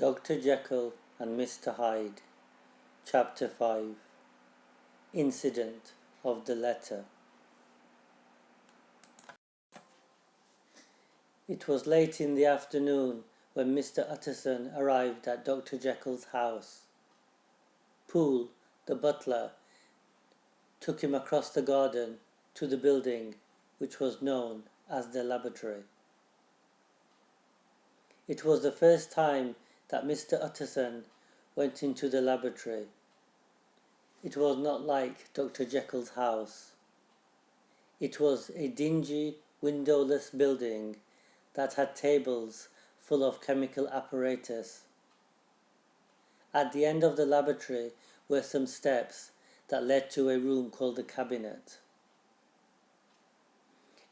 Dr Jekyll and Mr Hyde. Chapter 5. Incident of the letter. It was late in the afternoon when Mr Utterson arrived at Dr Jekyll's house. Poole, the butler, took him across the garden to the building which was known as the laboratory. It was the first time that Mr Utterson went into the laboratory. It was not like Dr Jekyll's house. It was a dingy, windowless building that had tables full of chemical apparatus. At the end of the laboratory were some steps that led to a room called the cabinet.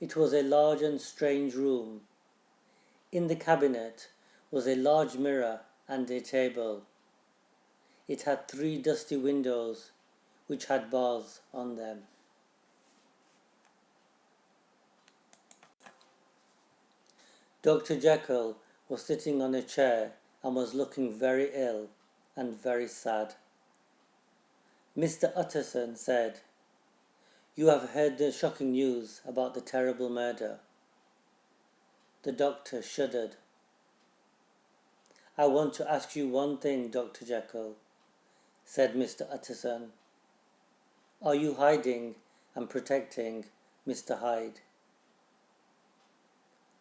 It was a large and strange room. In the cabinet was a large mirror and a table. It had 3 dusty windows which had bars on them. Dr Jekyll was sitting on a chair and was looking very ill and very sad. Mr Utterson said, "You have heard the shocking news about the terrible murder." The doctor shuddered. "I want to ask you one thing, Dr Jekyll," said Mr Utterson. "Are you hiding and protecting Mr Hyde?"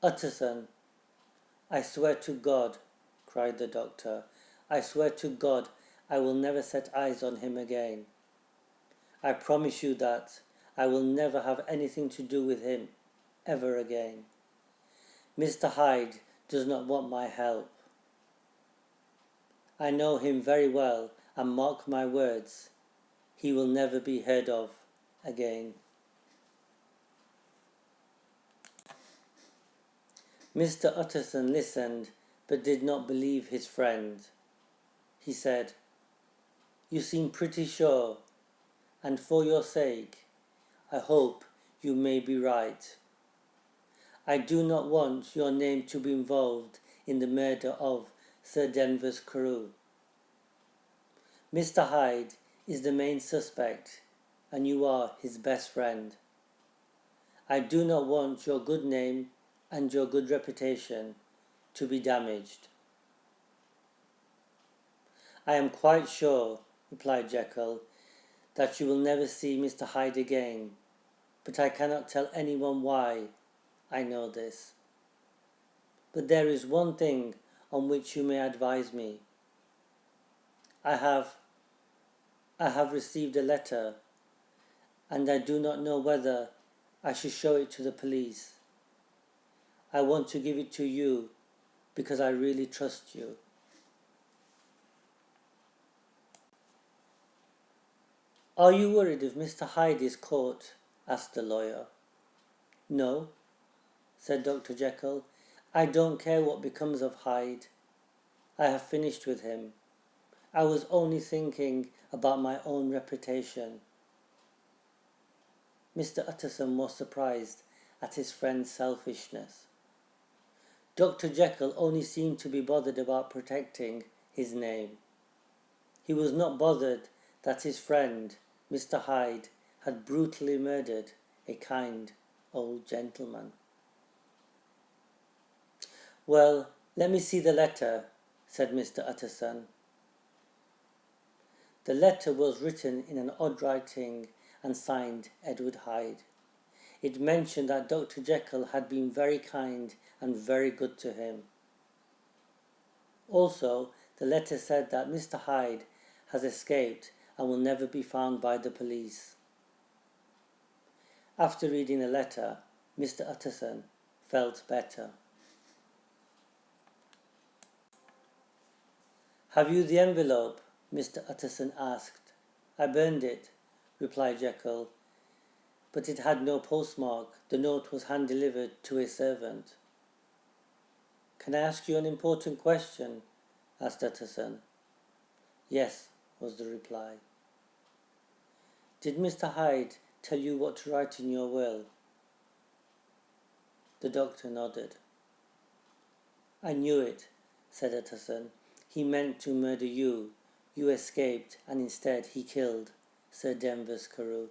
"Utterson, I swear to God," cried the doctor, "I swear to God I will never set eyes on him again. I promise you that I will never have anything to do with him ever again. Mr Hyde does not want my help. I know him very well, and mark my words, he will never be heard of again." Mr Utterson listened, but did not believe his friend. He said, "You seem pretty sure, and for your sake, I hope you may be right. I do not want your name to be involved in the murder of Sir Denver's Carew. Mr Hyde is the main suspect, and you are his best friend. I do not want your good name and your good reputation to be damaged." "I am quite sure," replied Jekyll, "that you will never see Mr Hyde again, but I cannot tell anyone why I know this. But there is one thing on which you may advise me. I have received a letter, and I do not know whether I should show it to the police. I want to give it to you because I really trust you." "Are you worried if Mr Hyde is caught?" asked the lawyer. "No," said Dr Jekyll. "I don't care what becomes of Hyde. I have finished with him. I was only thinking about my own reputation." Mr Utterson was surprised at his friend's selfishness. Dr Jekyll only seemed to be bothered about protecting his name. He was not bothered that his friend, Mr Hyde, had brutally murdered a kind old gentleman. "Well, let me see the letter," said Mr Utterson. The letter was written in an odd writing and signed Edward Hyde. It mentioned that Dr Jekyll had been very kind and very good to him. Also, the letter said that Mr Hyde has escaped and will never be found by the police. After reading the letter, Mr Utterson felt better. "Have you the envelope?" Mr Utterson asked. "I burned it," replied Jekyll, "but it had no postmark. The note was hand-delivered to a servant." "Can I ask you an important question?" asked Utterson. "Yes," was the reply. "Did Mr Hyde tell you what to write in your will?" The doctor nodded. "I knew it," said Utterson. he meant to murder you. You escaped, and instead he killed Sir Denvers Carew.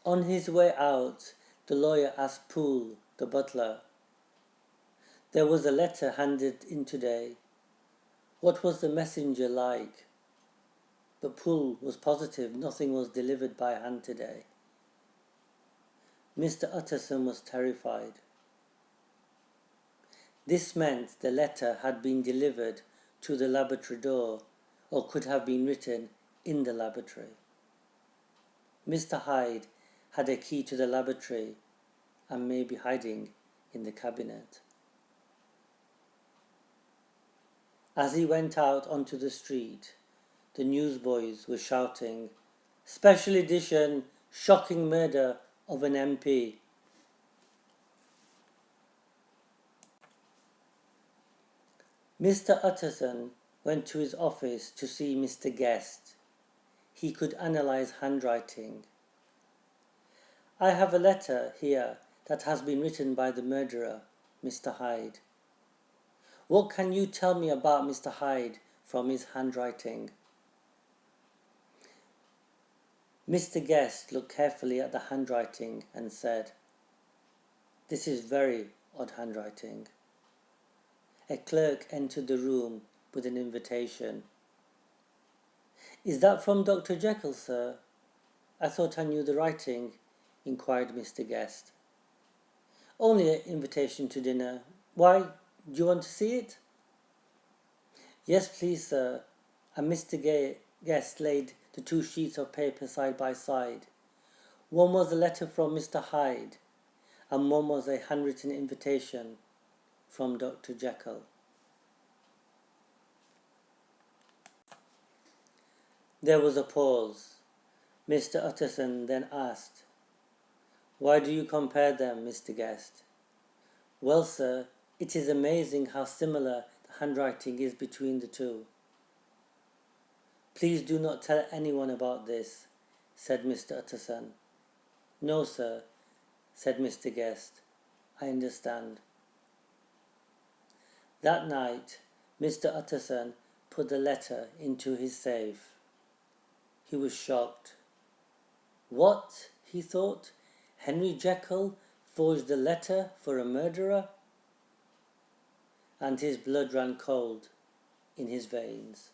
On his way out, the lawyer asked Poole, the butler, "There was a letter handed in today. What was the messenger like?" But Poole was positive nothing was delivered by hand today. Mr. Utterson was terrified. This meant the letter had been delivered to the laboratory door, or could have been written in the laboratory. Mr. Hyde had a key to the laboratory and may be hiding in the cabinet. As he went out onto the street, the newsboys were shouting, "Special edition, shocking murder of an MP." Mr. Utterson went to his office to see Mr. Guest. He could analyze handwriting. "I have a letter here that has been written by the murderer, Mr. Hyde. What can you tell me about Mr. Hyde from his handwriting?" Mr. Guest looked carefully at the handwriting and said, "This is very odd handwriting." A clerk entered the room with an invitation. "Is that from Dr. Jekyll, sir? I thought I knew the writing," inquired Mr. Guest. "Only an invitation to dinner. Why, do you want to see it?" "Yes, please, sir." And Mr. Guest laid the two sheets of paper side by side. One was a letter from Mr. Hyde, and one was a handwritten invitation from Dr. Jekyll. There was a pause. Mr. Utterson then asked, "Why do you compare them, Mr. Guest?" "Well, sir, it is amazing how similar the handwriting is between the two." "Please do not tell anyone about this," said Mr. Utterson. "No, sir," said Mr. Guest. "I understand." That night, Mr. Utterson put the letter into his safe. He was shocked. "What?" he thought. "Henry Jekyll forged a letter for a murderer?" And his blood ran cold in his veins.